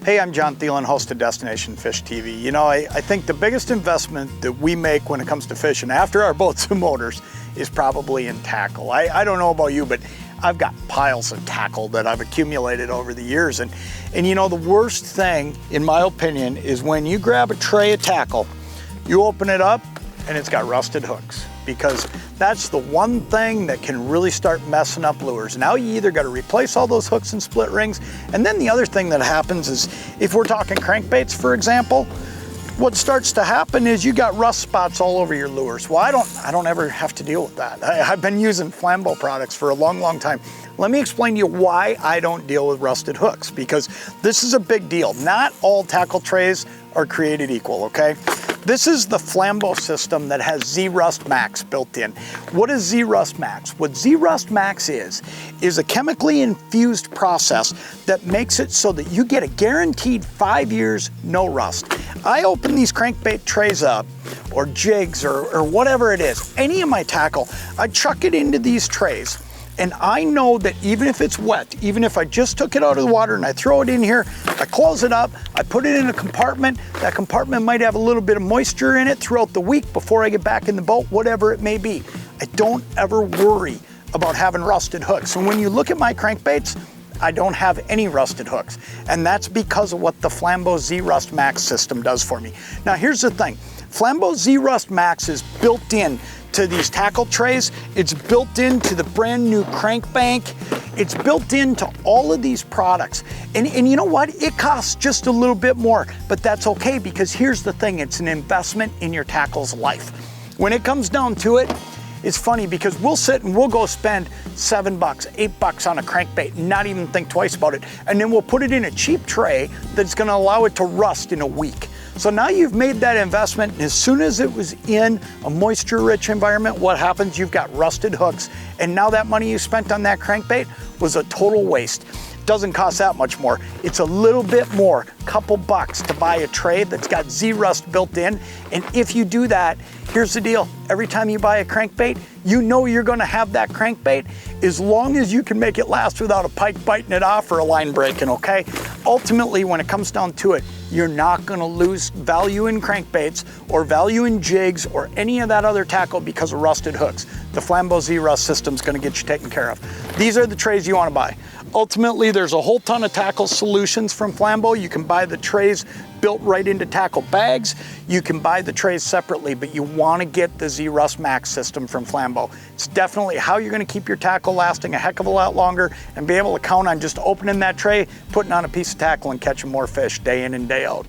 Hey, I'm John Thelen, host of Destination Fish TV. You know, I think the biggest investment that we make when it comes to fishing after our boats and motors is probably in tackle. I don't know about you, but I've got piles of tackle that I've accumulated over the years. And you know, the worst thing, in my opinion, is when you grab a tray of tackle, you open it up, and it's got rusted hooks, because that's the one thing that can really start messing up lures. Now you either got to replace all those hooks and split rings, and then the other thing that happens is, if we're talking crankbaits, for example, what starts to happen is you got rust spots all over your lures. Well, I don't ever have to deal with that. I've been using Flambeau products for a long, long time. Let me explain to you why I don't deal with rusted hooks, because this is a big deal. Not all tackle trays are created equal, okay? This is the Flambeau system that has Zerust Max built in. What is Zerust Max? What Zerust Max is a chemically infused process that makes it so that you get a guaranteed 5 years, no rust. I open these crankbait trays up, or jigs, or whatever it is, any of my tackle, I chuck it into these trays. And I know that even if it's wet, even if I just took it out of the water and I throw it in here, I close it up, I put it in a compartment, that compartment might have a little bit of moisture in it throughout the week before I get back in the boat, whatever it may be. I don't ever worry about having rusted hooks. And when you look at my crankbaits, I don't have any rusted hooks. And that's because of what the Flambeau Zerust Max system does for me. Now here's the thing, Flambeau Zerust Max is built in to these tackle trays. It's built into the brand new crankbank. It's built into all of these products. And you know what? It costs just a little bit more, but that's okay, because here's the thing, it's an investment in your tackle's life. When it comes down to it, it's funny because we'll sit and we'll go spend $7, $8 on a crankbait and not even think twice about it. And then we'll put it in a cheap tray that's gonna allow it to rust in a week. So now you've made that investment, and as soon as it was in a moisture-rich environment, what happens? You've got rusted hooks, and now that money you spent on that crankbait was a total waste. Doesn't cost that much more. It's a little bit more, couple bucks, to buy a tray that's got Zerust built in. And if you do that, here's the deal. Every time you buy a crankbait, you know you're gonna have that crankbait as long as you can make it last without a pike biting it off or a line breaking, okay? Ultimately, when it comes down to it, you're not gonna lose value in crankbaits or value in jigs or any of that other tackle because of rusted hooks. The Flambeau Zerust system's gonna get you taken care of. These are the trays you wanna buy. Ultimately, there's a whole ton of tackle solutions from Flambeau. You can buy the trays built right into tackle bags. You can buy the trays separately, but you want to get the Zerust Max system from Flambeau. It's definitely how you're going to keep your tackle lasting a heck of a lot longer and be able to count on just opening that tray, putting on a piece of tackle, and catching more fish day in and day out.